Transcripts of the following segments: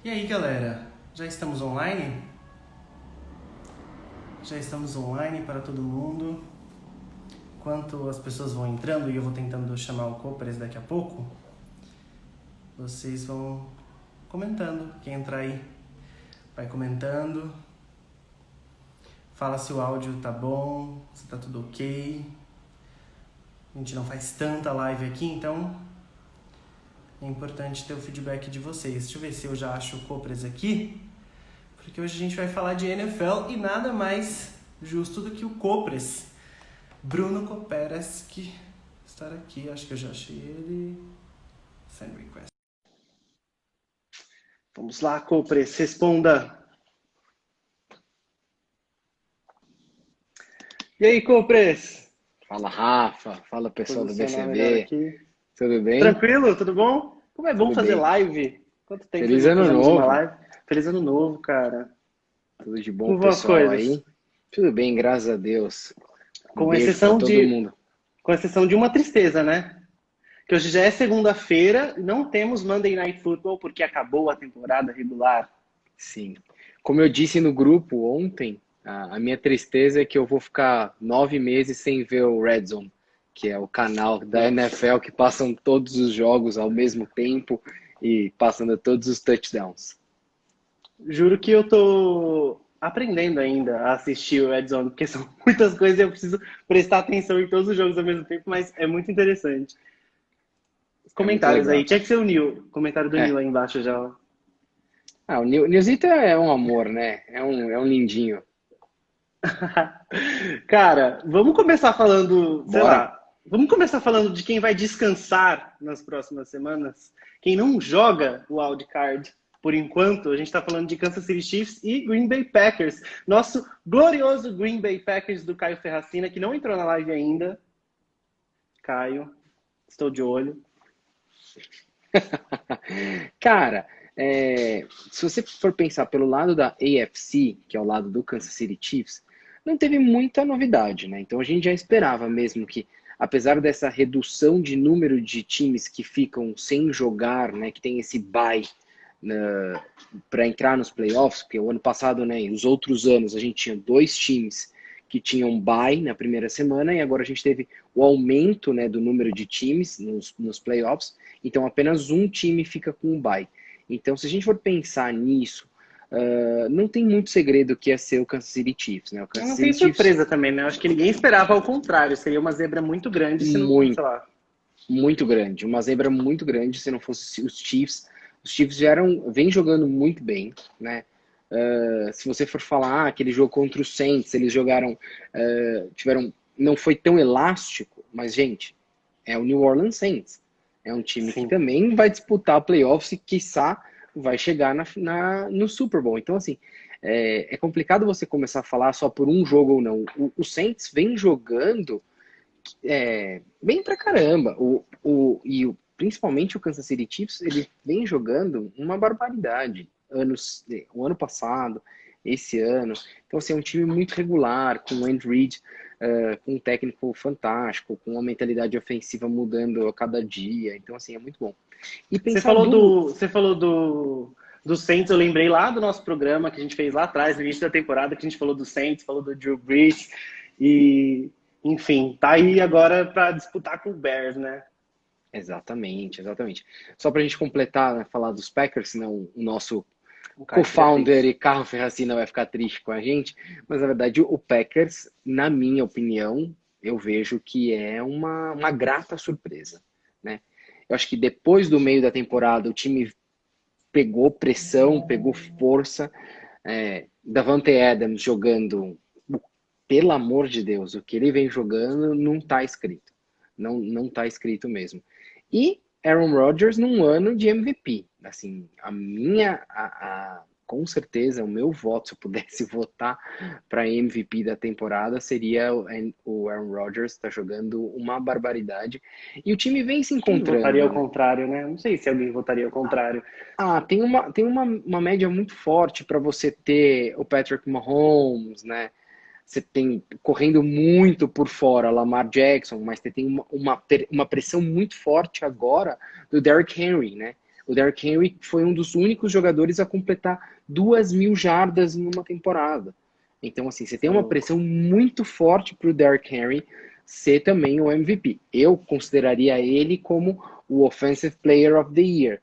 E aí, galera? Já estamos online? Já estamos online para todo mundo. Enquanto as pessoas vão entrando e eu vou tentando chamar o Copres daqui a pouco, vocês vão comentando. Quem entrar aí vai comentando. Fala se o áudio tá bom, se tá tudo ok. A gente não faz tanta live aqui, então é importante ter o feedback de vocês. Deixa eu ver se eu já acho o Copres aqui, porque hoje a gente vai falar de NFL e nada mais justo do que o Copres, Bruno Kopereski, estar aqui. Acho que eu já achei ele. Send request. Vamos lá, Copres, responda. E aí, Copres? Fala, Rafa. Fala, pessoal do Posicionar melhor BCV. aqui. Tudo bem? Tranquilo? Tudo bom? Como é bom Tudo fazer bem. live. Quanto tempo Feliz não ano fazemos uma novo. live? Feliz ano novo, cara. Tudo de bom, Como vão as pessoal coisas? aí? Tudo bem, graças a Deus. Um Com beijo pra exceção todo de, mundo. com exceção de uma tristeza, né? Que hoje já é segunda-feira, não temos Monday Night Football porque acabou a temporada regular. Sim. Como eu disse no grupo ontem, a minha tristeza é que eu vou ficar 9 meses sem ver o Red Zone, que é o canal da NFL que passam todos os jogos ao mesmo tempo e passando todos os touchdowns. Juro que eu tô aprendendo ainda a assistir o Red Zone, porque são muitas coisas e eu preciso prestar atenção em todos os jogos ao mesmo tempo, mas é muito interessante. Os É muito comentários aí, legal, tinha cara. que ser o Nil, comentário do Nil É. aí embaixo já. Ó. O Nilzito é um amor, né? É um lindinho. Cara, vamos começar falando, sei Bora? lá, vamos começar falando de quem vai descansar nas próximas semanas. Quem não joga o wildcard por enquanto, a gente está falando de Kansas City Chiefs e Green Bay Packers. Nosso glorioso Green Bay Packers do Caio Ferracina, que não entrou na live ainda. Caio, estou de olho. Cara, se você for pensar pelo lado da AFC, que é o lado do Kansas City Chiefs, não teve muita novidade, né? Então a gente já esperava mesmo que, apesar dessa redução de número de times que ficam sem jogar, né, que tem esse bye para entrar nos playoffs, porque o ano passado, né, e os outros anos, a gente tinha dois times que tinham bye na primeira semana e agora a gente teve o aumento, né, do número de times nos playoffs, então apenas um time fica com o bye. Então, se a gente for pensar nisso, não tem muito segredo que ia ser o Kansas City Chiefs, né? O Kansas Não tem City Chiefs, surpresa também, né? Acho que ninguém esperava ao contrário. Seria uma zebra muito grande se não, sei muito, lá. muito grande, uma zebra muito grande se não fosse os Chiefs. Os Chiefs vem jogando muito bem, né? Se você for falar aquele jogo contra o Saints, eles jogaram, não foi tão elástico, mas gente, é o New Orleans Saints, é um time que Sim. também vai disputar playoffs e quiçá vai chegar no Super Bowl. Então assim, é complicado você começar a falar só por um jogo ou não. O Saints vem jogando bem pra caramba. Principalmente o Kansas City Chiefs, ele vem jogando uma barbaridade. O ano passado, esse ano. Então, assim, é um time muito regular, com o Andy Reid, com um técnico fantástico, com uma mentalidade ofensiva mudando a cada dia. Então, assim, é muito bom. E Você pensar falou do. do Saints, eu lembrei lá do nosso programa que a gente fez lá atrás, no início da temporada, que a gente falou do Saints, falou do Drew Brees e, enfim, tá aí agora para disputar com o Bears, né? Exatamente, exatamente. Só para a gente completar, né, falar dos Packers, senão o nosso O Caio fica co-founder triste. e Carro Ferracina vai ficar triste com a gente, mas na verdade o Packers, na minha opinião, eu vejo que é uma grata surpresa, né? Eu acho que depois do meio da temporada o time pegou pressão, pegou força, Davante Adams jogando, pelo amor de Deus, o que ele vem jogando não está escrito, não está escrito mesmo. E Aaron Rodgers num ano de MVP. Assim, com certeza, o meu voto, se eu pudesse votar para MVP da temporada, seria o Aaron Rodgers, está jogando uma barbaridade. E o time vem se Quem votaria ao encontrando, né? contrário, né? Não sei se alguém votaria ao contrário. Tem uma média muito forte para você ter o Patrick Mahomes, né? Você tem correndo muito por fora Lamar Jackson, mas você tem uma pressão muito forte agora do Derrick Henry, né? O Derrick Henry foi um dos únicos jogadores a completar 2.000 jardas em uma temporada. Então, assim, você tem uma pressão muito forte para o Derrick Henry ser também o MVP. Eu consideraria ele como o Offensive Player of the Year,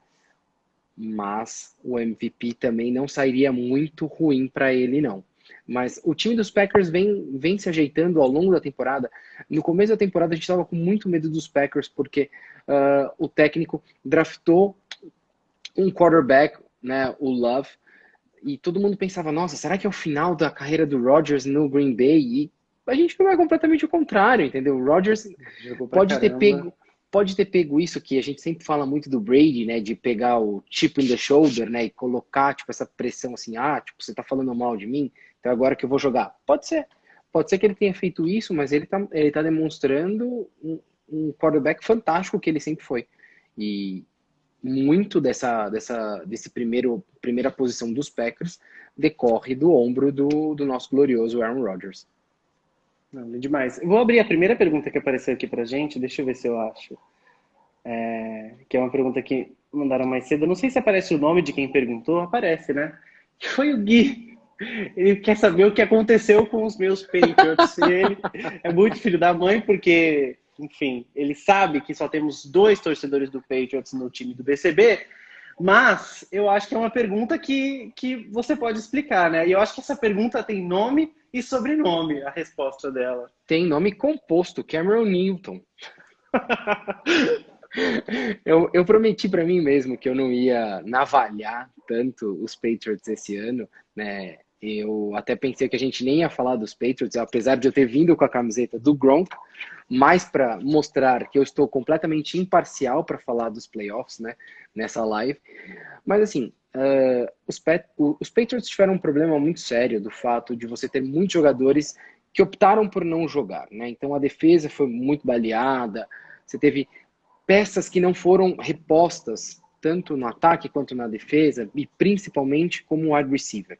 mas o MVP também não sairia muito ruim para ele, não. Mas o time dos Packers vem se ajeitando ao longo da temporada. No começo da temporada a gente estava com muito medo dos Packers porque o técnico draftou um quarterback, né, o Love, e todo mundo pensava, nossa, será que é o final da carreira do Rodgers no Green Bay? E a gente não é completamente o contrário, entendeu? O Rodgers Jogou pra pode ter caramba. pego isso que a gente sempre fala muito do Brady, né, de pegar o chip in the shoulder, né, e colocar, tipo, essa pressão assim, tipo, você tá falando mal de mim, então agora que eu vou jogar. Pode ser que ele tenha feito isso, mas ele tá demonstrando um quarterback fantástico que ele sempre foi. E muito desse primeira posição dos Packers decorre do ombro do nosso glorioso Aaron Rodgers. Não, demais. Eu vou abrir a primeira pergunta que apareceu aqui pra gente, deixa eu ver se eu acho. Que é uma pergunta que mandaram mais cedo. Eu não sei se aparece o nome de quem perguntou. Aparece, né? Que foi o Gui. Ele quer saber o que aconteceu com os meus Patriots. E ele é muito filho da mãe, porque, enfim, ele sabe que só temos 2 torcedores do Patriots no time do BCB. Mas eu acho que é uma pergunta que você pode explicar, né? E eu acho que essa pergunta tem nome e sobrenome, a resposta dela. Tem nome composto, Cameron Newton. Eu prometi para mim mesmo que eu não ia navalhar tanto os Patriots esse ano, né? Eu até pensei que a gente nem ia falar dos Patriots, apesar de eu ter vindo com a camiseta do Gronk, mais para mostrar que eu estou completamente imparcial para falar dos playoffs, né? Nessa live. Mas assim, os Patriots tiveram um problema muito sério do fato de você ter muitos jogadores que optaram por não jogar, né? Então a defesa foi muito baleada, você teve peças que não foram repostas tanto no ataque quanto na defesa e principalmente como wide receiver.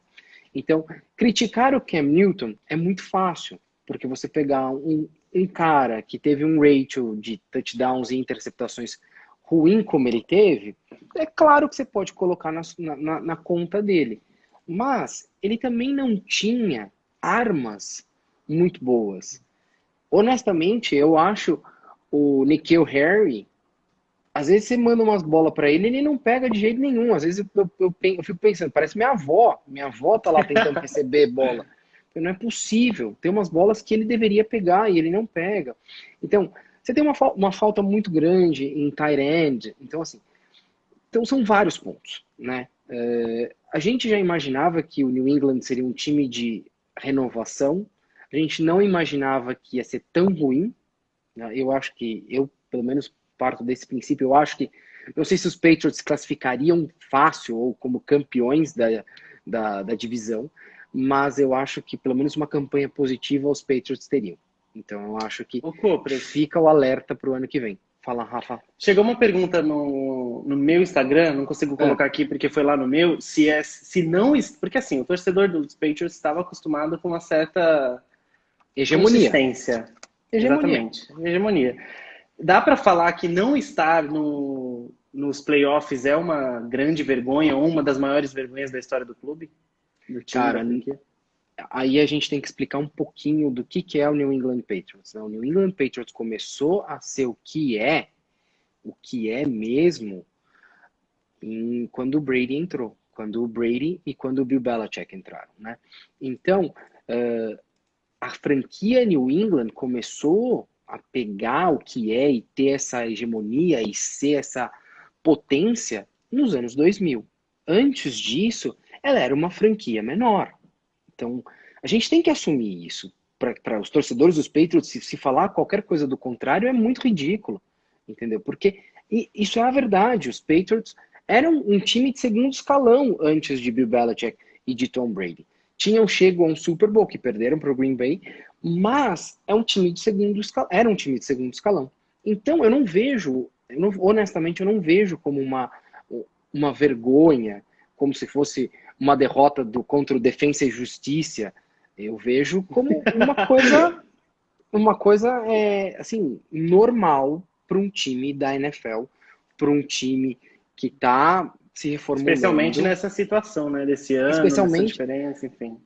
Então, criticar o Cam Newton é muito fácil, porque você pegar um cara que teve um ratio de touchdowns e interceptações ruim como ele teve, é claro que você pode colocar na conta dele. Mas ele também não tinha armas muito boas. Honestamente, eu acho o N'Keal Harry, às vezes você manda umas bolas para ele, ele não pega de jeito nenhum. Às vezes eu fico pensando, parece minha avó. Minha avó tá lá tentando receber bola. Não é possível. Tem umas bolas que ele deveria pegar e ele não pega. Então, você tem uma falta muito grande em tight end. Então, assim, são vários pontos, né? A gente já imaginava que o New England seria um time de renovação. A gente não imaginava que ia ser tão ruim. Eu acho que, pelo menos, parto desse princípio. Eu acho que, não sei se os Patriots classificariam fácil ou como campeões da divisão, mas eu acho que pelo menos uma campanha positiva os Patriots teriam. Então eu acho que fica o alerta para o ano que vem. Fala, Rafa. Chegou uma pergunta no meu Instagram, não consigo colocar aqui porque foi lá no meu, se não... Porque assim, o torcedor dos Patriots estava acostumado com uma certa hegemonia. Consistência. Exatamente, hegemonia. Dá para falar que não estar nos playoffs é uma grande vergonha ou uma das maiores vergonhas da história do clube? Do time, cara, aí a gente tem que explicar um pouquinho do que é o New England Patriots. O New England Patriots começou a ser o que é mesmo, quando o Brady entrou. Quando o Brady e quando o Bill Belichick entraram, né? Então, a franquia New England começou a pegar o que é e ter essa hegemonia e ser essa potência nos anos 2000. Antes disso, ela era uma franquia menor. Então, a gente tem que assumir isso. Para os torcedores dos Patriots, se falar qualquer coisa do contrário, é muito ridículo. Entendeu? Porque isso é a verdade. Os Patriots eram um time de segundo escalão antes de Bill Belichick e de Tom Brady. Tinham chego a um Super Bowl que perderam para o Green Bay, mas era um time de segundo escalão. Então eu não vejo, honestamente, eu não vejo como uma vergonha, como se fosse uma derrota contra o Defensa e Justiça. Eu vejo como uma coisa assim, normal para um time da NFL, para um time que tá se Especialmente reformulando, nessa situação, né? Desse ano, nessa especialmente, diferença, enfim.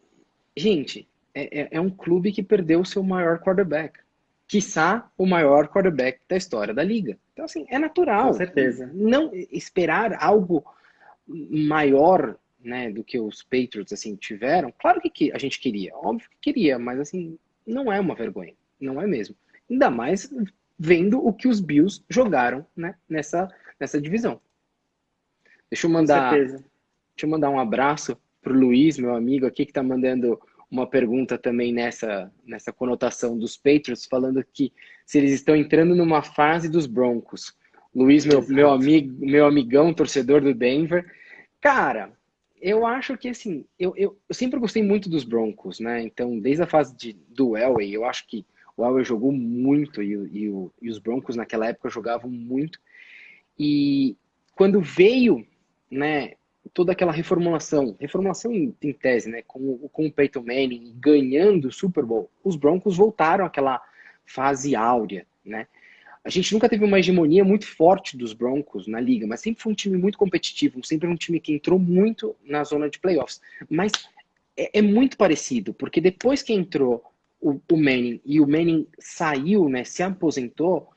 gente, é um clube que perdeu o seu maior quarterback, quiçá o maior quarterback da história da liga. Então, assim, é Com natural certeza. não esperar algo maior, né, do que os Patriots assim tiveram. Claro que a gente queria, óbvio que queria, mas assim, não é uma vergonha, não é mesmo. Ainda mais vendo o que os Bills jogaram, né, nessa divisão. Deixa eu Com mandar, certeza. deixa eu mandar um abraço pro Luiz, meu amigo aqui, que tá mandando uma pergunta também nessa conotação dos Patriots, falando que se eles estão entrando numa fase dos Broncos. Luiz, meu Exato. amigo, meu amigão, torcedor do Denver. Cara, eu acho que assim, eu sempre gostei muito dos Broncos, né? Então, desde a fase do Elway, eu acho que o Elway jogou muito e os Broncos naquela época jogavam muito. E quando veio, né, toda aquela reformulação em tese, né, com o Peyton Manning ganhando o Super Bowl, os Broncos voltaram àquela fase áurea, né? A gente nunca teve uma hegemonia muito forte dos Broncos na liga, mas sempre foi um time muito competitivo, sempre um time que entrou muito na zona de playoffs. Mas é muito parecido, porque depois que entrou o Manning e o Manning saiu, né, se aposentou,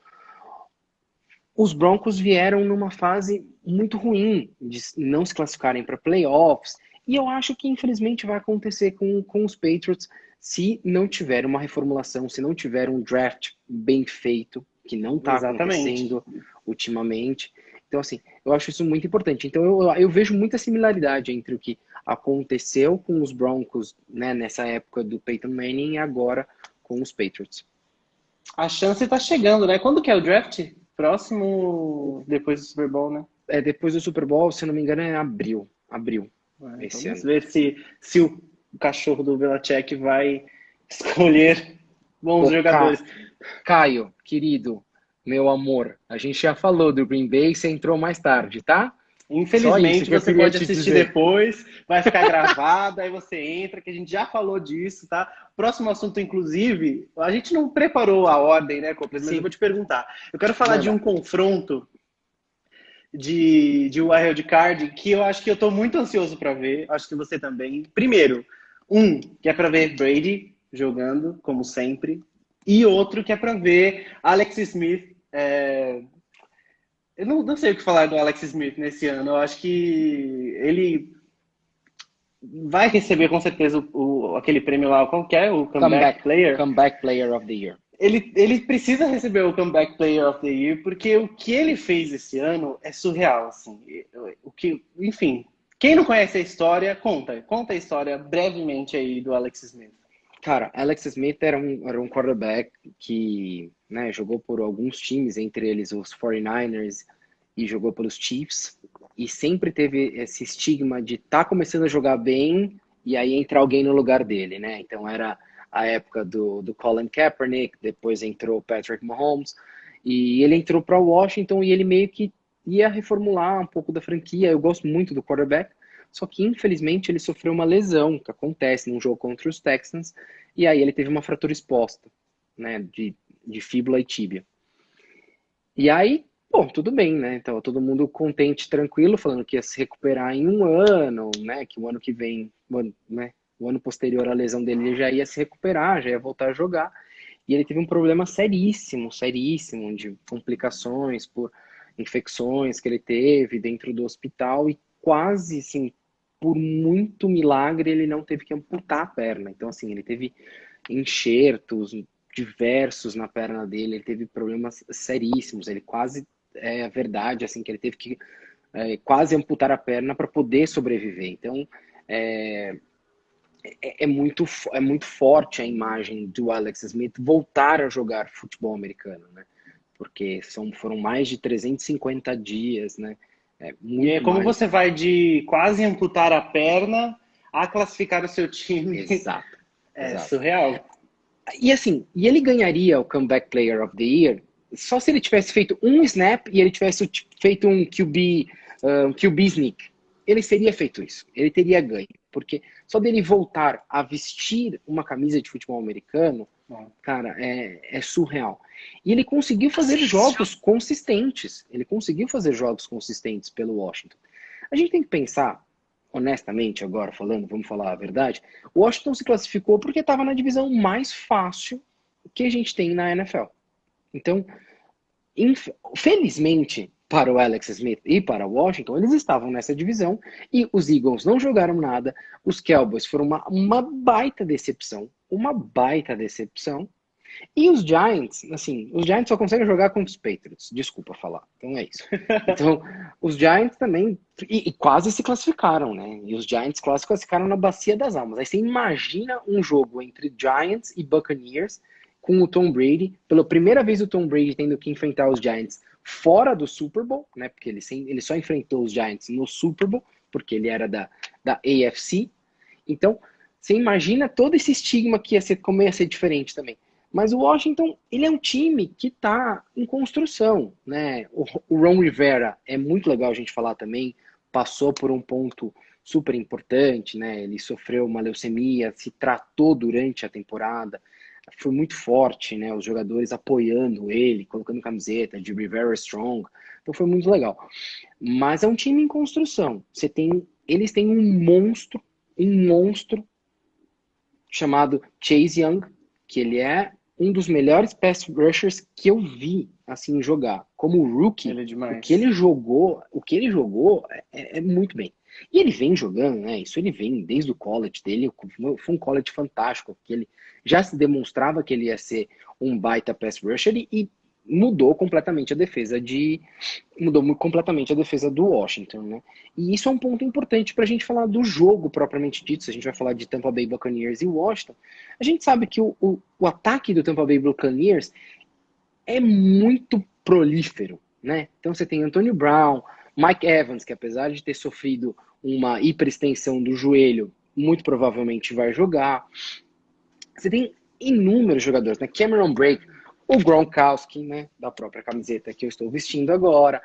os Broncos vieram numa fase muito ruim de não se classificarem para playoffs. E eu acho que infelizmente vai acontecer com os Patriots se não tiver uma reformulação, se não tiver um draft bem feito, que não está Exatamente. acontecendo ultimamente. Então, assim, eu acho isso muito importante. Então, eu vejo muita similaridade entre o que aconteceu com os Broncos, né, nessa época do Peyton Manning e agora com os Patriots. A chance está chegando, né? Quando que é o draft? Próximo, depois do Super Bowl, né? Depois do Super Bowl, se eu não me engano, é abril. Abril, Então esse vamos ano. ver se o cachorro do Belichick vai escolher bons Ô, jogadores. Caio, querido, meu amor, a gente já falou do Green Bay, você entrou mais tarde, tá? Só isso Infelizmente, que eu você queria pode te assistir dizer. depois, vai ficar gravado, aí você entra, que a gente já falou disso, tá? Próximo assunto, inclusive, a gente não preparou a ordem, né, Coplas, mas eu Sim, vou te perguntar. Eu quero falar de um manda. confronto de Wild Card que eu acho que eu tô muito ansioso para ver, acho que você também. Primeiro, um que é para ver Brady jogando, como sempre, e outro que é para ver Alex Smith. Eu não sei o que falar do Alex Smith nesse ano. Eu acho que ele vai receber com certeza aquele prêmio lá, qual que é? O Comeback Player. Comeback Player of the Year. Ele precisa receber o Comeback Player of the Year, porque o que ele fez esse ano é surreal, assim. Enfim, quem não conhece a história, conta a história brevemente aí do Alex Smith. Cara, Alex Smith era um quarterback que, né, jogou por alguns times, entre eles os 49ers, e jogou pelos Chiefs, e sempre teve esse estigma de estar começando a jogar bem e aí entra alguém no lugar dele, né? Então era a época do Colin Kaepernick, depois entrou o Patrick Mahomes, e ele entrou para Washington e ele meio que ia reformular um pouco da franquia. Eu gosto muito do quarterback, só que infelizmente ele sofreu uma lesão, que acontece num jogo contra os Texans, e aí ele teve uma fratura exposta, né, de fíbula e tíbia. E aí, bom, tudo bem, né? Então, todo mundo contente, tranquilo, falando que ia se recuperar em um ano, né? Que o ano que vem, né? O ano posterior à lesão dele, ele já ia se recuperar, já ia voltar a jogar. E ele teve um problema seríssimo, seríssimo, de complicações por infecções que ele teve dentro do hospital e quase, assim, por muito milagre, ele não teve que amputar a perna. Então, assim, ele teve enxertos diversos na perna dele, ele teve problemas seríssimos, ele quase, é verdade, assim, que ele teve que quase amputar a perna para poder sobreviver. Então, é, é muito forte a imagem do Alex Smith voltar a jogar futebol americano, né? Porque foram mais de 350 dias, né? E é Muito como mais. você vai de quase amputar a perna a classificar o seu time. Exato, É exato. surreal. E assim, e ele ganharia o Comeback Player of the Year só se ele tivesse feito um snap e ele tivesse feito um QB sneak. Ele teria feito isso, ele teria ganho. Porque só dele voltar a vestir uma camisa de futebol americano, cara, é surreal. E ele conseguiu fazer jogos consistentes. Ele conseguiu fazer jogos consistentes pelo Washington. A gente tem que pensar, honestamente agora falando, vamos falar a verdade, o Washington se classificou porque estava na divisão mais fácil que a gente tem na NFL. Então, felizmente para o Alex Smith e para o Washington, eles estavam nessa divisão e os Eagles não jogaram nada, os Cowboys foram uma baita decepção, e os Giants, assim, os Giants só conseguem jogar contra os Patriots, desculpa falar, então é isso. Então, os Giants também, e quase se classificaram, né, e os Giants quase se classificaram na bacia das almas. Aí você imagina um jogo entre Giants e Buccaneers com o Tom Brady, pela primeira vez o Tom Brady tendo que enfrentar os Giants fora do Super Bowl, né, porque ele só enfrentou os Giants no Super Bowl, porque ele era da AFC. Então, você imagina todo esse estigma que como ia ser diferente também. Mas o Washington, ele é um time que está em construção, né? O Ron Rivera, é muito legal a gente falar também, passou por um ponto super importante, né? Ele sofreu uma leucemia, se tratou durante a temporada, foi muito forte, né? Os jogadores apoiando ele, colocando camiseta de Rivera Strong, então foi muito legal. Mas é um time em construção. Eles têm um monstro chamado Chase Young, que ele é um dos melhores pass rushers que eu vi assim jogar. Como rookie, Ele é demais. o que ele jogou é muito bem. E ele vem jogando, né? Isso ele vem desde o college dele, foi um college fantástico, que ele já se demonstrava que ele ia ser um baita pass rusher e mudou completamente a defesa do Washington, né? E isso é um ponto importante para a gente falar do jogo propriamente dito. Se a gente vai falar de Tampa Bay Buccaneers e Washington, a gente sabe que o ataque do Tampa Bay Buccaneers é muito prolífero, né? Então você tem Antonio Brown, Mike Evans, que apesar de ter sofrido uma hiperextensão do joelho, muito provavelmente vai jogar. Você tem inúmeros jogadores, né? Cameron Brake, o Gronkowski, né? Da própria camiseta que eu estou vestindo agora.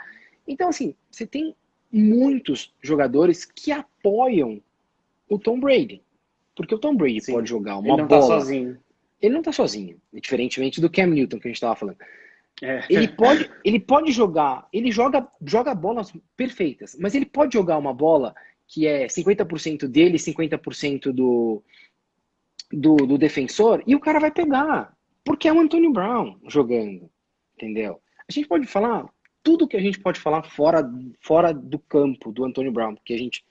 Então, assim, você tem muitos jogadores que apoiam o Tom Brady. Porque o Tom Brady pode jogar uma bola... Ele não tá sozinho. Ele não tá sozinho, diferentemente do Cam Newton que a gente estava falando. É. Ele pode jogar, ele joga bolas perfeitas, mas ele pode jogar uma bola que é 50% dele e 50% do defensor, e o cara vai pegar, porque é o Antonio Brown jogando, entendeu? A gente pode falar tudo que a gente pode falar fora do campo do Antonio Brown, porque a gente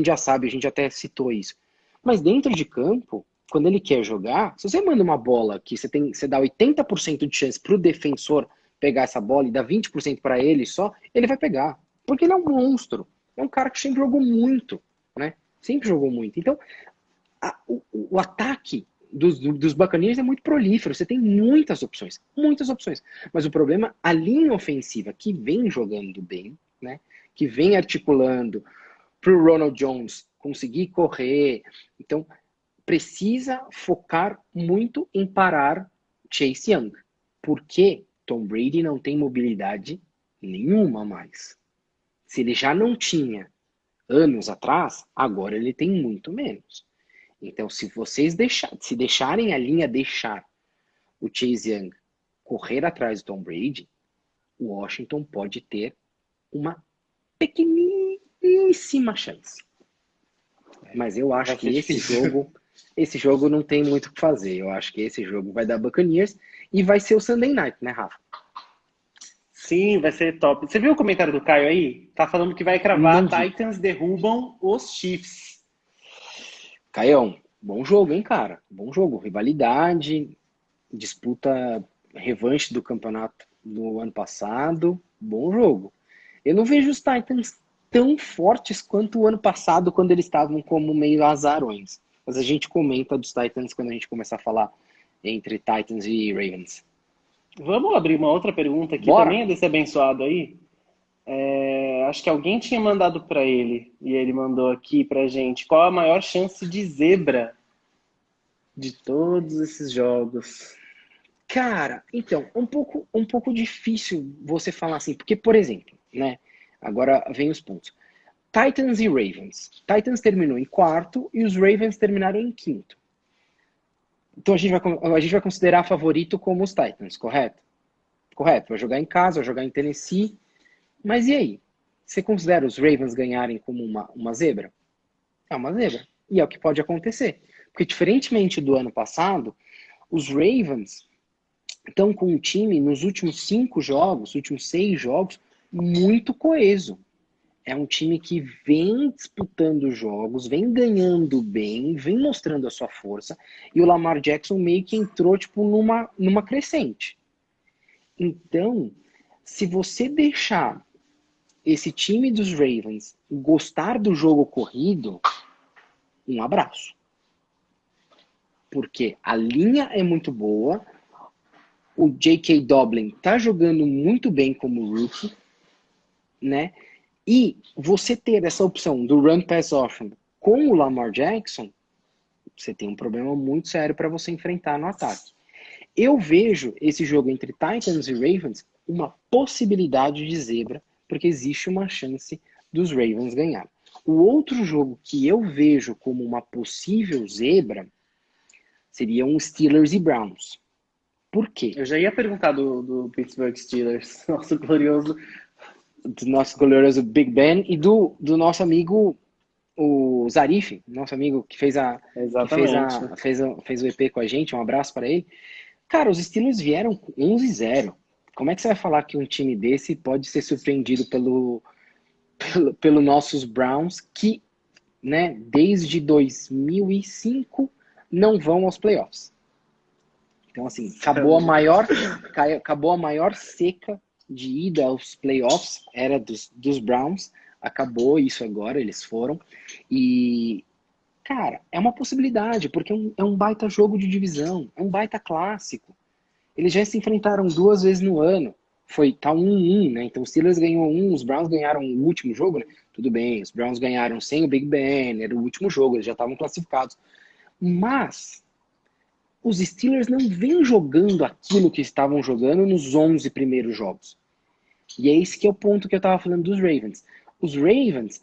já sabe, a gente até citou isso. Mas dentro de campo, quando ele quer jogar, se você manda uma bola que você dá 80% de chance pro defensor pegar essa bola e dá 20% para ele só, ele vai pegar. Porque ele é um monstro. É um cara que sempre jogou muito, né? Sempre jogou muito. Então, o ataque dos Buccaneers é muito prolífero. Você tem muitas opções. Mas o problema, a linha ofensiva que vem jogando bem, né? Que vem articulando pro Ronald Jones conseguir correr. Então, precisa focar muito em parar Chase Young, porque Tom Brady não tem mobilidade nenhuma mais. Se ele já não tinha anos atrás, agora ele tem muito menos. Então, se vocês deixarem a linha deixar o Chase Young correr atrás do Tom Brady, o Washington pode ter uma pequeníssima chance. Mas eu acho que esse jogo não tem muito o que fazer. Eu acho que esse jogo vai dar Buccaneers e vai ser o Sunday Night, né, Rafa? Sim, vai ser top. Você viu o comentário do Caio aí? Tá falando que vai cravar Titans derrubam os Chiefs. Caião, bom jogo, hein, cara? Bom jogo. Rivalidade, disputa revanche do campeonato do ano passado. Bom jogo. Eu não vejo os Titans tão fortes quanto o ano passado, quando eles estavam como meio azarões. Mas a gente comenta dos Titans quando a gente começar a falar entre Titans e Ravens. Vamos abrir uma outra pergunta aqui. Bora. Também é desse abençoado aí. Acho que alguém tinha mandado para ele, e ele mandou aqui pra gente. Qual a maior chance de zebra de todos esses jogos? Cara, então, um pouco difícil você falar assim, porque, por exemplo, né, agora vem os pontos. Titans e Ravens. Titans terminou em quarto e os Ravens terminaram em quinto. Então a gente vai considerar favorito como os Titans, correto? correto, vai jogar em casa, vai jogar em Tennessee, mas e aí? Você considera os Ravens ganharem como uma zebra? É uma zebra. E é o que pode acontecer. Porque, diferentemente do ano passado, os Ravens estão com um time nos últimos 5 jogos, últimos 6 jogos, muito coeso. É um time que vem disputando jogos, vem ganhando bem, vem mostrando a sua força, e o Lamar Jackson meio que entrou tipo numa crescente. Então, se você deixar esse time dos Ravens gostar do jogo corrido, um abraço. Porque a linha é muito boa, o J.K. Dobbin tá jogando muito bem como rookie, né? E você ter essa opção do run pass option com o Lamar Jackson, você tem um problema muito sério para você enfrentar no ataque. Eu vejo esse jogo entre Titans e Ravens uma possibilidade de zebra, porque existe uma chance dos Ravens ganhar. O outro jogo que eu vejo como uma possível zebra seria um Steelers e Browns. Por quê? Eu já ia perguntar do Pittsburgh Steelers, nosso glorioso. Do nosso glorioso Big Ben e do nosso amigo o Zarif, nosso amigo que Exatamente. fez o EP com a gente, um abraço para ele. Cara, os Steelers vieram com 11-0. Como é que você vai falar que um time desse pode ser surpreendido pelo nossos Browns, que, né, desde 2005 não vão aos playoffs? Então, assim, acabou a maior seca de ida aos playoffs, era dos Browns, acabou isso agora, eles foram, e, cara, é uma possibilidade, porque é um baita jogo de divisão, é um baita clássico. Eles já se enfrentaram 2 vezes no ano, tá 1-1, né, então o Steelers ganhou os Browns ganharam o último jogo, né, tudo bem, os Browns ganharam sem o Big Ben, era o último jogo, eles já estavam classificados, mas os Steelers não vêm jogando aquilo que estavam jogando nos 11 primeiros jogos. E é esse que é o ponto que eu estava falando dos Ravens. Os Ravens,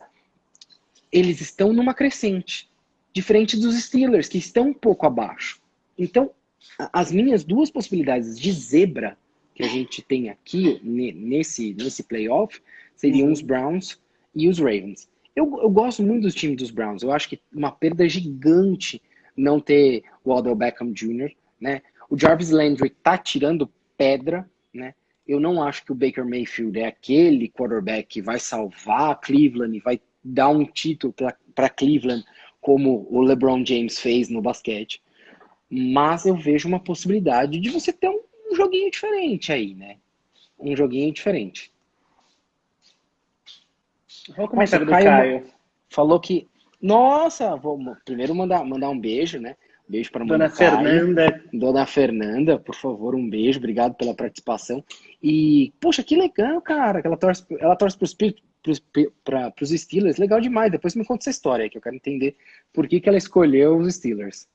eles estão numa crescente, diferente dos Steelers, que estão um pouco abaixo. Então, as minhas 2 possibilidades de zebra que a gente tem aqui nesse playoff seriam os Browns e os Ravens. Eu gosto muito do time dos Browns. Eu acho que uma perda gigante não ter o Odell Beckham Jr., né? O Jarvis Landry tá tirando pedra, né? Eu não acho que o Baker Mayfield é aquele quarterback que vai salvar Cleveland e vai dar um título para Cleveland, como o LeBron James fez no basquete. Mas eu vejo uma possibilidade de você ter um joguinho diferente aí, né? Um joguinho diferente. Olha o comentário do Caio. Falou que, nossa, vou primeiro mandar um beijo, né? Beijo para Dona Fernanda. Dona Fernanda, por favor, um beijo, obrigado pela participação. E, poxa, que legal, cara, que ela torce pros Steelers, legal demais. Depois me conta essa história aí, que eu quero entender por que ela escolheu os Steelers.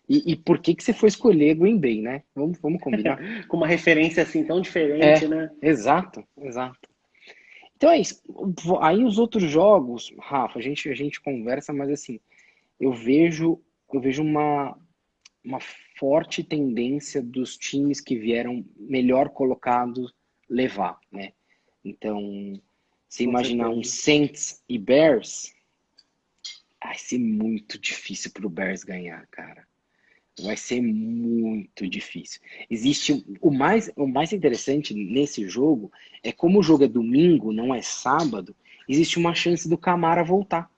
E por que você foi escolher Green Bay, né? Vamos combinar. Com uma referência assim tão diferente, né? Exato. Então é isso. Aí os outros jogos, Rafa, a gente conversa, mas assim, eu vejo uma forte tendência dos times que vieram melhor colocados levar, né? Então, se imaginar um Saints e Bears, vai ser muito difícil pro Bears ganhar, cara. Vai ser muito difícil. Existe o mais interessante nesse jogo é como o jogo é domingo, não é sábado, existe uma chance do Camara voltar,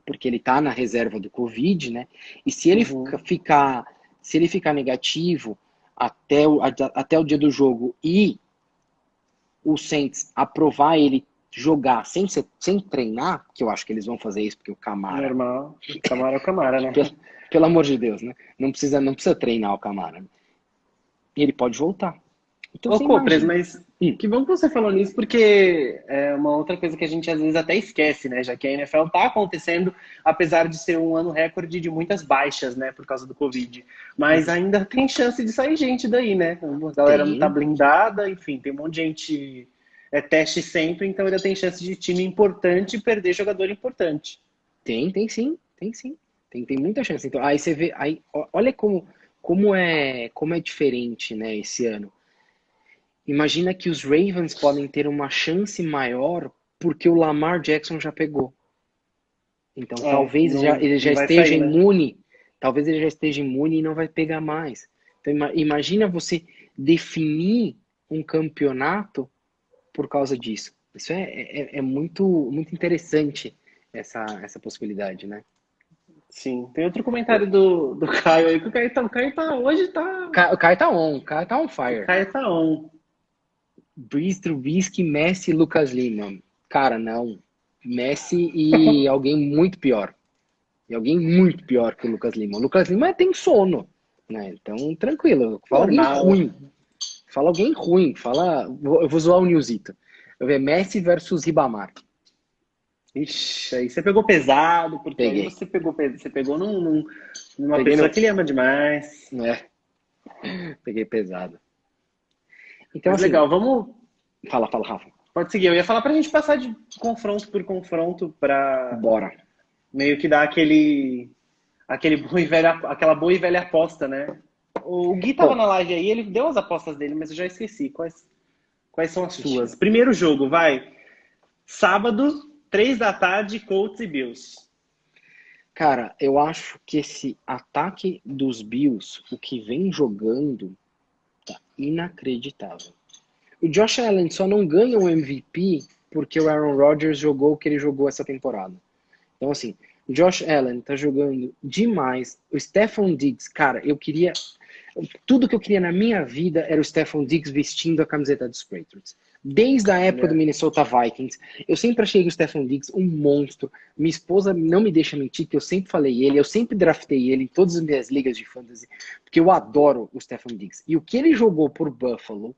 porque ele tá na reserva do Covid, né? E se ele ficar negativo até o dia do jogo e o Saints aprovar ele jogar sem treinar, que eu acho que eles vão fazer isso, porque o Camara... Normal. Camara é o Camara, né? Pelo amor de Deus, né? Não precisa treinar o Camara. E ele pode voltar. Então, Ô, Copres, mas que bom que você falou nisso, porque é uma outra coisa que a gente às vezes até esquece, né? Já que a NFL tá acontecendo, apesar de ser um ano recorde de muitas baixas, né? Por causa do Covid. Mas ainda tem chance de sair gente daí, né? A galera não tá blindada, enfim, tem um monte de gente... É teste sempre, então ainda tem chance de time importante perder jogador importante. Tem sim. Tem muita chance. Então, aí você vê, olha como é diferente, né, esse ano. Imagina que os Ravens podem ter uma chance maior porque o Lamar Jackson já pegou. Então talvez ele já não vai esteja sair, né? imune, talvez ele já esteja imune e não vai pegar mais. Então imagina você definir um campeonato por causa disso. Isso é muito, muito interessante, essa possibilidade, né? Sim. Tem outro comentário do Caio aí, que hoje tá, O Caio tá on o fire. Caio tá on. Breeze, Trubisky, Messi, Lucas Lima. Cara, não. Messi e alguém muito pior. E alguém muito pior que o Lucas Lima. O Lucas Lima tem sono, né? Então, tranquilo. Fala alguém Normal. ruim. Fala alguém ruim. Eu vou zoar o Newsito. Eu ver Messi versus Ribamar. Ixi, aí você pegou pesado, porque aí Peguei. você pegou numa Peguei pessoa no. que ele ama demais. É, peguei pesado. Então, Mas assim, legal, vamos. fala, Rafa. Pode seguir. Eu ia falar pra gente passar de confronto por confronto pra Bora. meio que dar aquele boa e velha, aquela boa e velha aposta, né? O Gui tava Bom, na live aí, ele deu as apostas dele, mas eu já esqueci. Quais são as suas? Primeiro jogo, vai. Sábado, 3 da tarde, Colts e Bills. cara, eu acho que esse ataque dos Bills, o que vem jogando, tá inacreditável. O Josh Allen só não ganha o MVP porque o Aaron Rodgers jogou o que ele jogou essa temporada. Então, assim, o Josh Allen tá jogando demais. O Stephon Diggs, cara, eu queria. Tudo que eu queria na minha vida era o Stephon Diggs vestindo a camiseta dos Patriots. Desde a época do É. Minnesota Vikings, eu sempre achei o Stephon Diggs um monstro. Minha esposa não me deixa mentir, que eu sempre falei ele, eu sempre draftei ele em todas as minhas ligas de fantasy, porque eu adoro o Stephon Diggs. E o que ele jogou por Buffalo,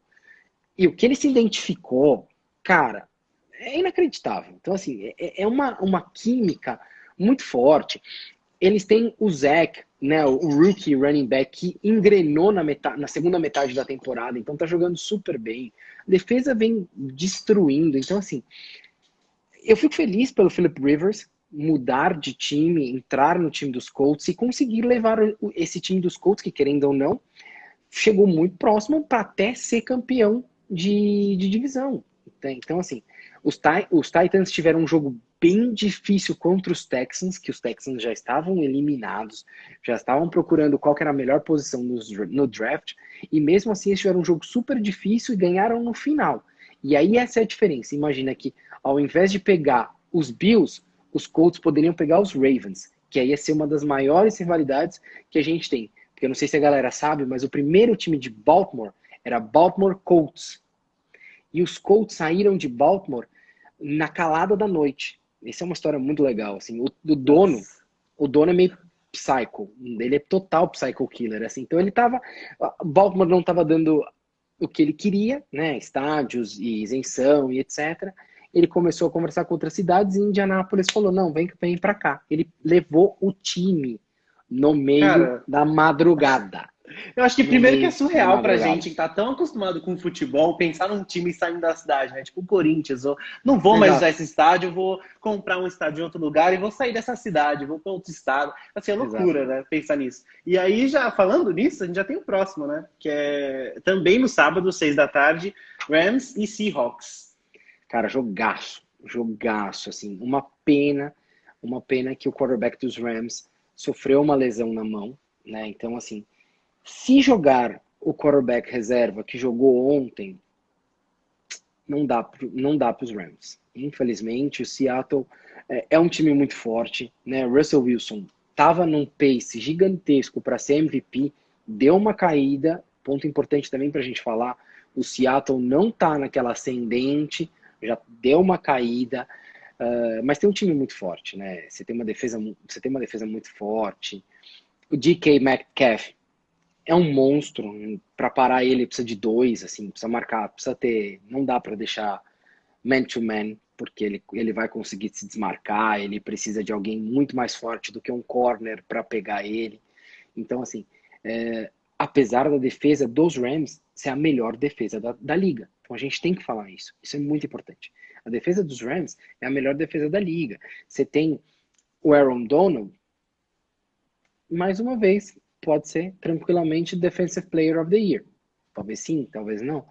e o que ele se identificou, cara, é inacreditável. Então, assim, é uma química muito forte. Eles têm o Zach, né, o rookie running back, que engrenou na segunda metade da temporada, então tá jogando super bem. A defesa vem destruindo. Então, assim, eu fico feliz pelo Philip Rivers mudar de time, entrar no time dos Colts e conseguir levar esse time dos Colts, que querendo ou não, chegou muito próximo para até ser campeão de divisão. Então, assim, os Titans tiveram um jogo bem difícil contra os Texans, que os Texans já estavam eliminados, já estavam procurando qual que era a melhor posição no draft, e mesmo assim eles tiveram um jogo super difícil e ganharam no final. E aí essa é a diferença. Imagina que ao invés de pegar os Bills, os Colts poderiam pegar os Ravens, que aí ia ser uma das maiores rivalidades que a gente tem. Porque eu não sei se a galera sabe, mas o primeiro time de Baltimore era Baltimore Colts. E os Colts saíram de Baltimore na calada da noite. Essa é uma história muito legal. Assim, Nossa. o dono é meio psycho. Ele é total psycho killer. Assim. Então ele tava. Baltimore não estava dando o que ele queria, né? Estádios e isenção e etc. Ele começou a conversar com outras cidades e Indianápolis falou: não, vem para cá. Ele levou o time no meio Cara, da madrugada. eu acho que No primeiro que é meio da surreal pra madrugada. gente que tá tão acostumado com futebol, pensar num time saindo da cidade, né? Tipo o Corinthians. Eu não vou mais usar Exato, esse estádio, eu vou comprar um estádio em outro lugar e vou sair dessa cidade, vou para outro estado. Assim, é exato. loucura, né? Pensar nisso. E aí, já falando nisso, a gente já tem o próximo, né? Que é também no sábado, 6 da tarde, Rams e Seahawks. Cara, jogaço, assim. Uma pena que o quarterback dos Rams sofreu uma lesão na mão, né? Então, assim, se jogar o quarterback reserva que jogou ontem, não dá para os Rams. Infelizmente, o Seattle é um time muito forte, né? Russell Wilson estava num pace gigantesco para ser MVP, deu uma caída. Ponto importante também para a gente falar: o Seattle não está naquela ascendente, já deu uma caída, mas tem um time muito forte, né? Você tem uma defesa muito forte. O DK Metcalf é um monstro. Para parar ele precisa de dois, assim, precisa marcar, precisa ter, não dá para deixar man to man, porque ele vai conseguir se desmarcar, ele precisa de alguém muito mais forte do que um corner para pegar ele. Então, assim, apesar da defesa dos Rams ser a melhor defesa da liga. Então a gente tem que falar isso. Isso é muito importante. A defesa dos Rams é a melhor defesa da liga. Você tem o Aaron Donald, mais uma vez, pode ser tranquilamente Defensive Player of the Year. Talvez sim, talvez não.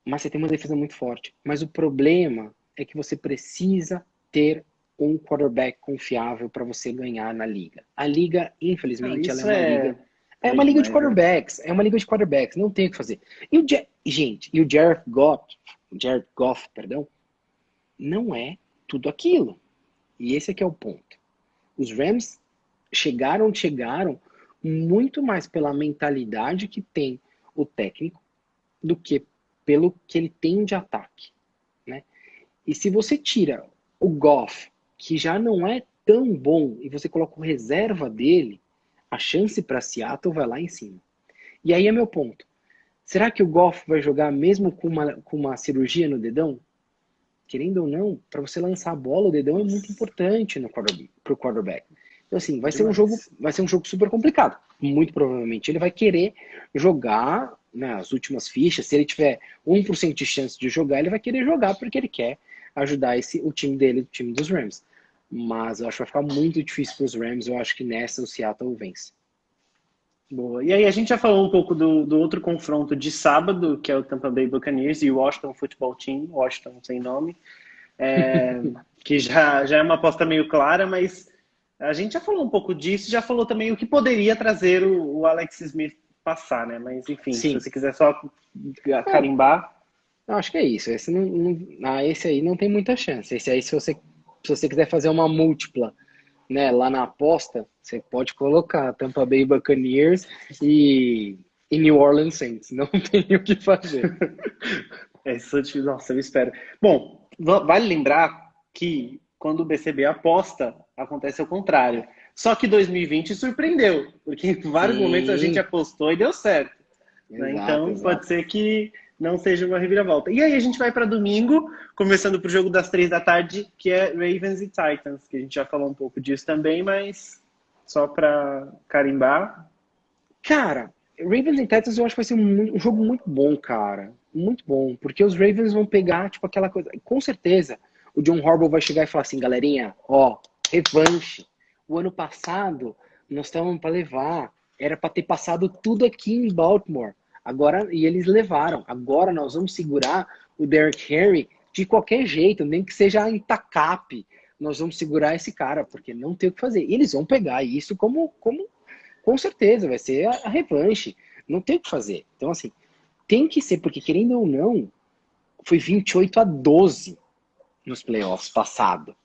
mas você tem uma defesa muito forte. Mas o problema é que você precisa ter um quarterback confiável para você ganhar na liga. A liga, Não, infelizmente, ela é isso uma liga. É é uma liga de demais, né? quarterbacks. É uma liga de quarterbacks. Não tem o que fazer. Gente, e Jared Goff, perdão, não é tudo aquilo. E esse aqui é o ponto. Os Rams chegaram muito mais pela mentalidade que tem o técnico do que pelo que ele tem de ataque, né? E se você tira o Goff, que já não é tão bom, e você coloca o reserva dele, a chance para Seattle vai lá em cima. E aí é meu ponto. Será que o Goff vai jogar mesmo com uma cirurgia no dedão? Querendo ou não, para você lançar a bola, o dedão é muito importante para o quarterback. Então, assim, Demais. vai ser um jogo super complicado. Muito provavelmente ele vai querer jogar, né, as últimas fichas. Se ele tiver 1% de chance de jogar, ele vai querer jogar porque ele quer ajudar o time dele, o time dos Rams. Mas eu acho que vai ficar muito difícil para os Rams. Eu acho que nessa o Seattle vence. Boa. E aí a gente já falou um pouco do outro confronto de sábado, que é o Tampa Bay Buccaneers e o Washington Football Team, Washington sem nome, que já é uma aposta meio clara, mas a gente já falou um pouco disso, já falou também o que poderia trazer o Alex Smith passar, né? Mas enfim, se Sim. você quiser só É, carimbar, eu acho que é isso. Esse aí não tem muita chance. Esse aí, se você quiser fazer uma múltipla, né, lá na aposta, você pode colocar Tampa Bay Buccaneers e New Orleans Saints. Não tem o que fazer. nossa, eu espero. Bom, vale lembrar que quando o BCB aposta, acontece ao contrário. Só que 2020 surpreendeu, porque em vários momentos a gente Sim, apostou e deu certo, né? exato, Então pode exato. ser que não seja uma reviravolta. E aí a gente vai para domingo, começando para o jogo das 3 da tarde, que é Ravens e Titans, que a gente já falou um pouco disso também, mas só para carimbar. Cara, Ravens e Titans eu acho que vai ser um jogo muito bom, cara. Muito bom, porque os Ravens vão pegar, tipo, aquela coisa. Com certeza, o John Harbaugh vai chegar e falar assim, galerinha, ó, revanche. O ano passado, nós estávamos para levar. Era para ter passado tudo aqui em Baltimore. Agora, e eles levaram. Agora nós vamos segurar o Derrick Henry de qualquer jeito, nem que seja em tacape. Nós vamos segurar esse cara, porque não tem o que fazer. E eles vão pegar isso como com certeza, vai ser a revanche. Não tem o que fazer. Então, assim, tem que ser, porque querendo ou não, foi 28-12 nos playoffs passado.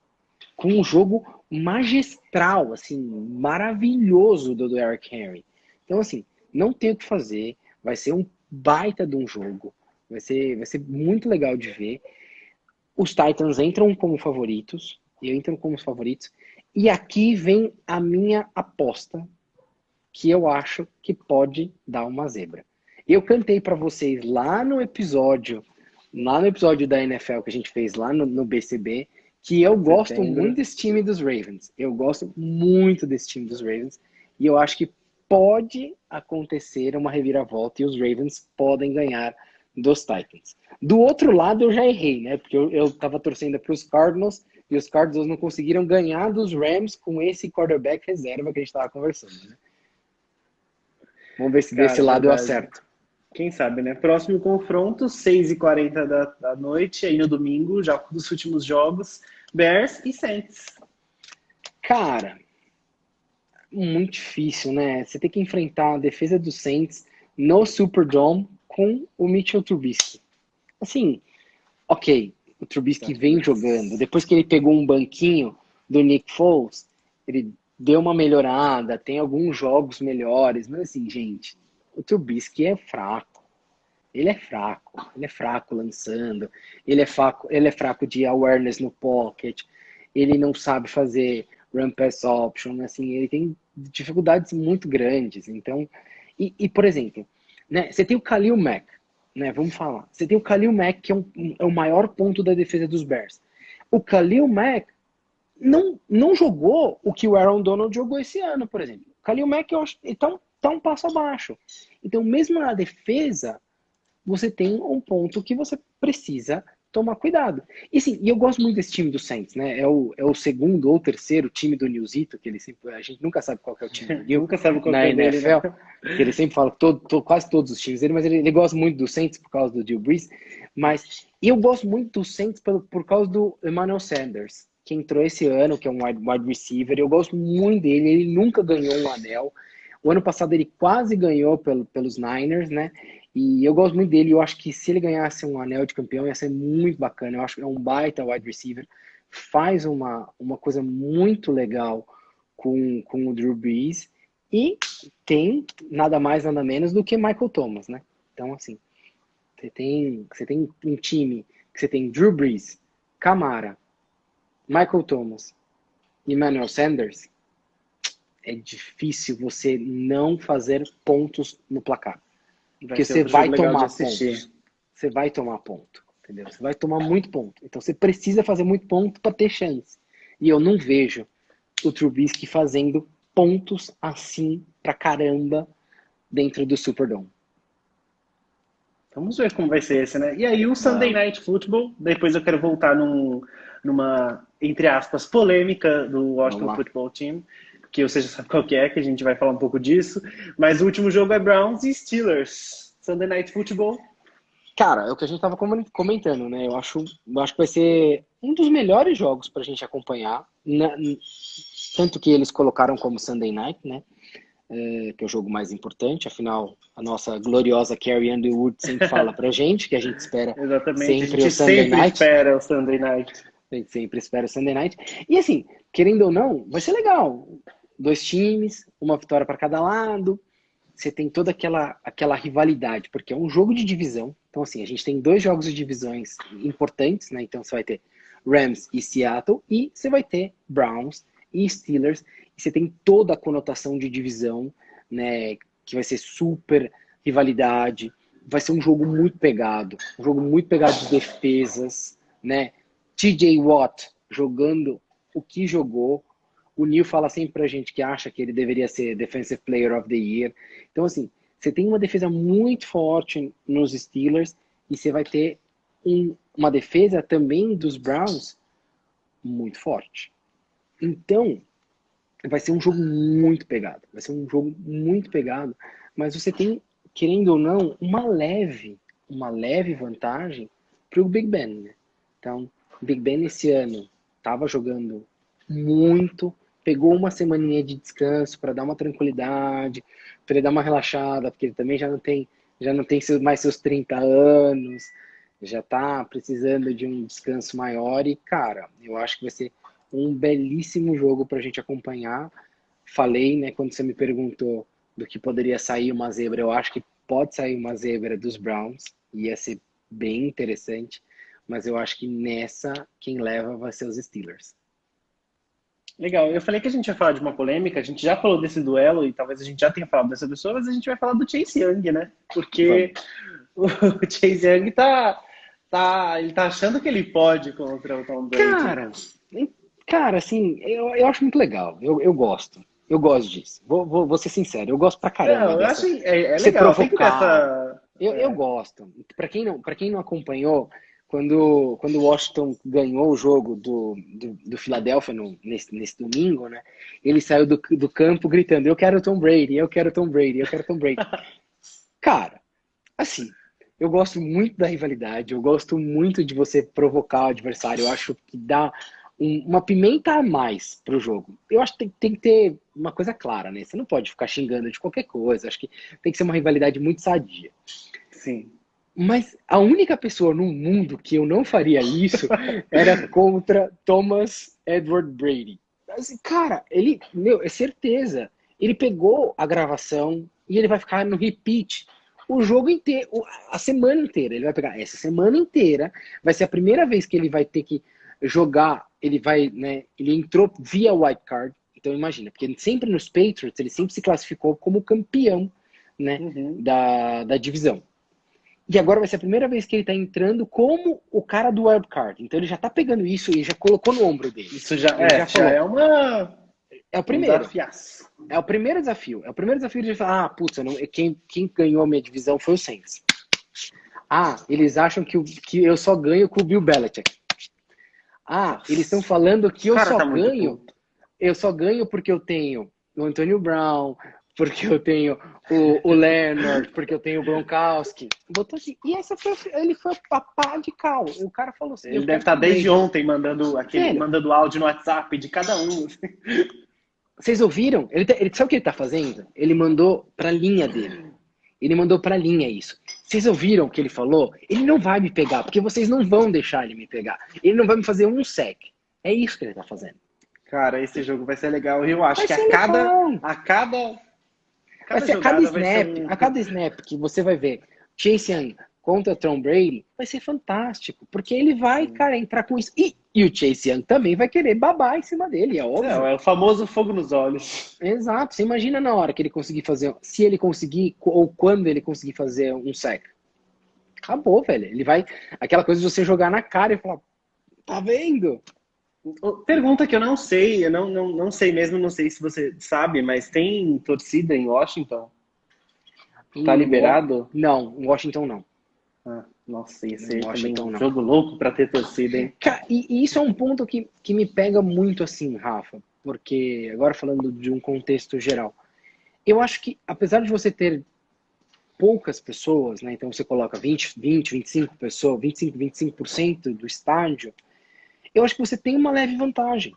Com um jogo magistral, assim, maravilhoso do Eric Henry. Então, assim, não tem o que fazer. Vai ser um baita de um jogo. Vai ser muito legal de ver. Os Titans entram como favoritos. E entram como favoritos. E aqui vem a minha aposta que eu acho que pode dar uma zebra. Eu cantei para vocês lá no episódio da NFL que a gente fez lá no BCB, que eu gosto muito Setembro. desse time dos Ravens. Eu gosto muito desse time dos Ravens. E eu acho que pode acontecer uma reviravolta e os Ravens podem ganhar dos Titans. Do outro lado, eu já errei, né? Porque eu tava torcendo para os Cardinals e os Cardinals não conseguiram ganhar dos Rams com esse quarterback reserva que a gente estava conversando, né? Vamos ver se desse Cara, lado eu verdade. acerto. Quem sabe, né? Próximo confronto, 6h40 da noite, aí no domingo, já dos últimos jogos, Bears e Saints. Cara, muito difícil, né? Você tem que enfrentar a defesa do Saints no Superdome com o Mitchell Trubisky. Assim, ok, o Trubisky vem jogando. Depois que ele pegou um banquinho do Nick Foles, ele deu uma melhorada, tem alguns jogos melhores, mas assim, gente, o Trubisky é fraco. Ele é fraco lançando, ele é fraco de awareness no pocket, ele não sabe fazer run pass option, assim, ele tem dificuldades muito grandes. Então, por exemplo, né, você tem o Khalil Mack, né, vamos falar, você tem o Khalil Mack, que é o maior ponto da defesa dos Bears. O Khalil Mack não jogou o que o Aaron Donald jogou esse ano, por exemplo. O Khalil Mack, eu acho, ele tá um passo abaixo. Então, mesmo na defesa, você tem um ponto que você precisa tomar cuidado. E sim, e eu gosto muito desse time do Saints, né? É o segundo ou terceiro time do Newsito, que ele sempre, a gente nunca sabe qual que é o time do New Nunca sabe qual que na é o dele, né? NFL, que ele sempre fala quase todos os times dele, mas ele gosta muito do Saints por causa do Drew Brees, mas eu gosto muito do Saints por causa do Emmanuel Sanders, que entrou esse ano, que é um wide receiver. Eu gosto muito dele, ele nunca ganhou um anel. O ano passado ele quase ganhou pelos Niners, né? E eu gosto muito dele. Eu acho que se ele ganhasse um anel de campeão ia ser muito bacana. Eu acho que é um baita wide receiver. Faz uma coisa muito legal com o Drew Brees. E tem nada mais, nada menos do que Michael Thomas, né? Então, assim, você tem um time que você tem Drew Brees, Camara, Michael Thomas e Emmanuel Sanders. É difícil você não fazer pontos no placar. Porque você vai tomar pontos. Você vai tomar ponto, entendeu? Você vai tomar muito ponto. Então você precisa fazer muito ponto para ter chance. E eu não vejo o Trubisky fazendo pontos assim pra caramba dentro do Superdome. Vamos ver como vai ser esse, né? E aí o Sunday Night Football, depois eu quero voltar numa, entre aspas, polêmica do Washington Football Team, que você já sabe qual que a gente vai falar um pouco disso. Mas o último jogo é Browns e Steelers. Sunday Night Football. Cara, é o que a gente tava comentando, né? Eu acho que vai ser um dos melhores jogos pra gente acompanhar. Tanto que eles colocaram como Sunday Night, né? Que é o jogo mais importante. Afinal, a nossa gloriosa Carrie Underwood sempre fala pra gente que a gente espera sempre o Sunday Night. Espera o Sunday Night. A gente sempre espera o Sunday Night. E assim, querendo ou não, vai ser legal. 2 times, uma vitória para cada lado. Você tem toda aquela rivalidade, porque é um jogo de divisão. Então, assim, a gente tem 2 jogos de divisões importantes, né? Então, você vai ter Rams e Seattle, e você vai ter Browns e Steelers. E você tem toda a conotação de divisão, né? Que vai ser super rivalidade. Vai ser um jogo muito pegado de defesas, né? TJ Watt jogando o que jogou. O Neil fala sempre pra gente que acha que ele deveria ser Defensive Player of the Year. Então, assim, você tem uma defesa muito forte nos Steelers e você vai ter uma defesa também dos Browns muito forte. Então, vai ser um jogo muito pegado. Mas você tem, querendo ou não, uma leve vantagem para o Big Ben, né? Então, o Big Ben esse ano estava jogando muito, pegou uma semaninha de descanso para dar uma tranquilidade, para ele dar uma relaxada, porque ele também já não tem mais seus 30 anos, já está precisando de um descanso maior e, cara, eu acho que vai ser um belíssimo jogo para a gente acompanhar. Falei, né, quando você me perguntou do que poderia sair uma zebra, eu acho que pode sair uma zebra dos Browns, ia ser bem interessante, mas eu acho que nessa, quem leva vai ser os Steelers. Legal, eu falei que a gente ia falar de uma polêmica, a gente já falou desse duelo e talvez a gente já tenha falado dessa pessoa, mas a gente vai falar do Chase Young, né? Porque o Chase Young ele tá achando que ele pode contra o Tom Brady. Cara, assim, eu acho muito legal, eu gosto disso, vou ser sincero, eu gosto pra caramba. Não, eu acho legal, tem que ter essa... Eu gosto, pra quem não acompanhou, quando o Washington ganhou o jogo do Philadelphia nesse domingo, né? Ele saiu do campo gritando: eu quero Tom Brady, eu quero Tom Brady, eu quero Tom Brady. Cara, assim, eu gosto muito da rivalidade, eu gosto muito de você provocar o adversário, eu acho que dá uma pimenta a mais pro jogo. Eu acho que tem que ter uma coisa clara, né? Você não pode ficar xingando de qualquer coisa, acho que tem que ser uma rivalidade muito sadia. Sim. Mas a única pessoa no mundo que eu não faria isso era contra Thomas Edward Brady. Assim, cara, é certeza. Ele pegou a gravação e ele vai ficar no repeat o jogo inteiro, a semana inteira. Ele vai pegar essa semana inteira, vai ser a primeira vez que ele vai ter que jogar, ele entrou via wild card. Então imagina, porque sempre nos Patriots, ele sempre se classificou como campeão, né, da divisão. E agora vai ser a primeira vez que ele tá entrando como o cara do wildcard. Então ele já tá pegando isso e já colocou no ombro dele. Isso já é uma... É o primeiro. Desafiaço. É o primeiro desafio. É o primeiro desafio de falar, putz, quem ganhou a minha divisão foi o Saints. Ah, eles acham que eu só ganho com o Bill Belichick. Ah, eles estão falando que O cara tá muito puto. eu só ganho porque eu tenho o Antonio Brown, porque eu tenho o Leonard, porque eu tenho o Gronkowski. Botou assim, e ele foi a pá de cal. O cara falou assim, eu Ele deve quero estar que o desde Brady. ontem Velho, mandando áudio no WhatsApp de cada um. vocês ouviram? Ele sabe o que ele tá fazendo? Ele mandou pra linha dele. Ele mandou pra linha isso. Vocês ouviram o que ele falou? Ele não vai me pegar, porque vocês não vão deixar ele me pegar. Ele não vai me fazer um sec. É isso que ele tá fazendo. Cara, esse jogo vai ser legal. Eu acho Vai que ser legal. Vai cada ser jogada vai ser a cada snap que você vai ver Chase Young contra Tom Brady, vai ser fantástico. Porque ele vai, cara, entrar com isso. E o Chase Young também vai querer babar em cima dele, é óbvio. Não, é o famoso fogo nos olhos. Exato. Você imagina na hora que ele conseguir fazer, se ele conseguir, ou quando ele conseguir fazer um sack. Acabou, velho. Ele vai. Aquela coisa de você jogar na cara e falar, tá vendo? Pergunta que eu não sei, eu não sei mesmo, não sei se você sabe, mas tem torcida em Washington? Tá liberado? Não, Washington não. Ah, nossa, ia ser também Washington um não. jogo louco pra ter torcida, hein? E isso é um ponto que me pega muito assim, Rafa, porque agora falando de um contexto geral, eu acho que apesar de você ter poucas pessoas, né, então você coloca 25 pessoas, 25% do estádio, eu acho que você tem uma leve vantagem.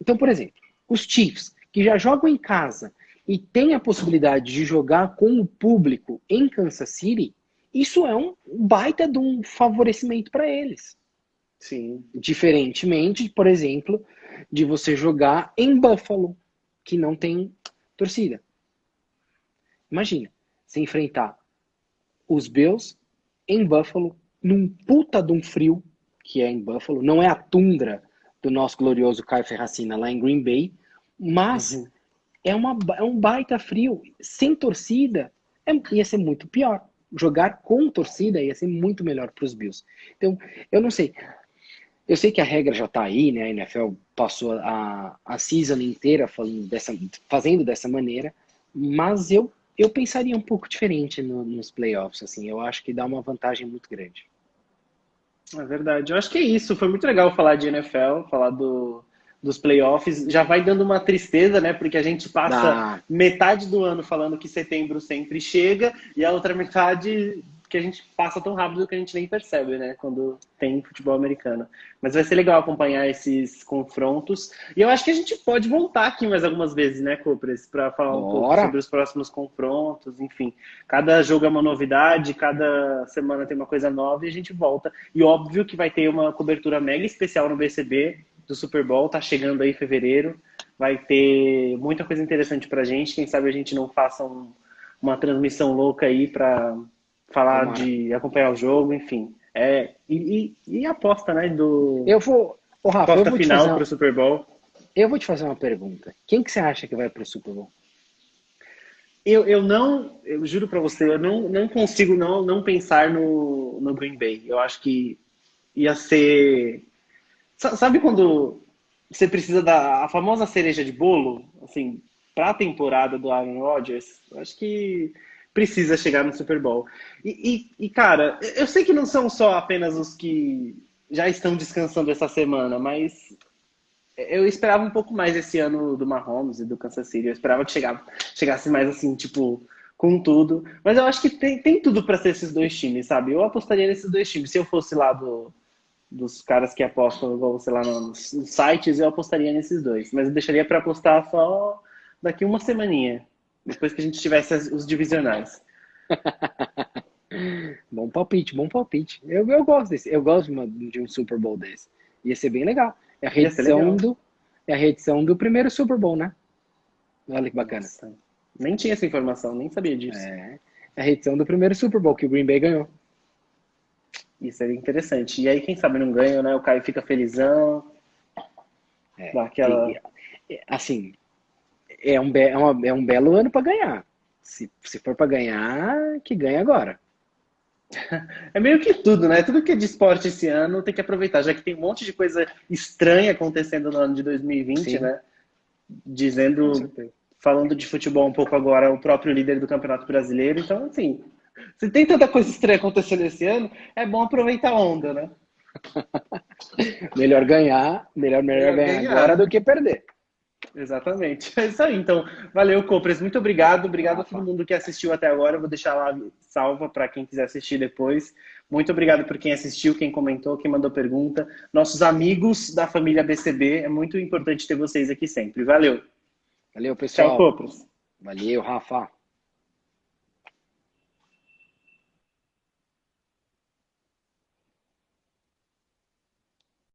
Então, por exemplo, os Chiefs, que já jogam em casa e têm a possibilidade de jogar com o público em Kansas City, isso é um baita de um favorecimento para eles. Sim. Diferentemente, por exemplo, de você jogar em Buffalo, que não tem torcida. Imagina, você enfrentar os Bills em Buffalo, num puta de um frio, que é em Buffalo, não é a tundra do nosso glorioso Caio Ferracina lá em Green Bay, mas é um baita frio, sem torcida, ia ser muito pior. Jogar com torcida ia ser muito melhor para os Bills. Então, eu não sei. Eu sei que a regra já está aí, né? A NFL passou a season inteira fazendo dessa maneira, mas eu pensaria um pouco diferente nos playoffs. Assim, eu acho que dá uma vantagem muito grande. É verdade. Eu acho que é isso. Foi muito legal falar de NFL, falar dos playoffs. Já vai dando uma tristeza, né? Porque a gente passa metade do ano falando que setembro sempre chega e a outra metade que a gente passa tão rápido que a gente nem percebe, né? Quando tem futebol americano. Mas vai ser legal acompanhar esses confrontos. E eu acho que a gente pode voltar aqui mais algumas vezes, né, Copres? Para falar um pouco sobre os próximos confrontos. Enfim, cada jogo é uma novidade, cada semana tem uma coisa nova e a gente volta. E óbvio que vai ter uma cobertura mega especial no BCB do Super Bowl. Tá chegando aí em fevereiro. Vai ter muita coisa interessante pra gente. Quem sabe a gente não faça uma transmissão louca aí para falar de acompanhar o jogo, enfim. E a aposta, né? Rafa, aposta final para o Super Bowl. Eu vou te fazer uma pergunta. Quem que você acha que vai para o Super Bowl? Eu juro para você, eu não consigo não pensar no Green Bay. Eu acho que ia ser. Sabe quando você precisa a famosa cereja de bolo, assim, para a temporada do Aaron Rodgers? Eu acho que precisa chegar no Super Bowl. E, cara, eu sei que não são só apenas os que já estão descansando essa semana, mas eu esperava um pouco mais esse ano do Mahomes e do Kansas City. Eu esperava que chegasse mais assim, tipo, com tudo. Mas eu acho que tem tudo para ser esses dois times, sabe? Eu apostaria nesses dois times. Se eu fosse lá dos caras que apostam, igual, sei lá, nos sites, eu apostaria nesses dois. Mas eu deixaria para apostar só daqui uma semaninha. Depois que a gente tivesse os divisionais. Bom palpite, bom palpite. Eu gosto desse. Eu gosto de um Super Bowl desse. Ia ser bem legal. É a reedição do primeiro Super Bowl, né? Olha que bacana. Nossa, nem tinha essa informação, nem sabia disso. É a reedição do primeiro Super Bowl que o Green Bay ganhou. Isso é interessante. E aí, quem sabe não ganha, né? O Caio fica felizão. Dá aquela... Assim, é um belo ano para ganhar. Se for para ganhar, que ganhe agora. É meio que tudo, né? Tudo que é de esporte esse ano tem que aproveitar, já que tem um monte de coisa estranha acontecendo no ano de 2020, sim, né? Falando de futebol um pouco agora, o próprio líder do Campeonato Brasileiro. Então, assim, Se tem tanta coisa estranha acontecendo esse ano, é bom aproveitar a onda, né? Melhor ganhar, melhor ganhar agora do que perder. Exatamente. É isso aí. Então, valeu, Copres. Muito obrigado. Obrigado a Rafa. todo mundo que assistiu até agora. Eu vou deixar lá salva para quem quiser assistir depois. Muito obrigado por quem assistiu, quem comentou, quem mandou pergunta. Nossos amigos da família BCB. É muito importante ter vocês aqui sempre. Valeu. Valeu, Tchau, pessoal. Copres. Valeu, Rafa.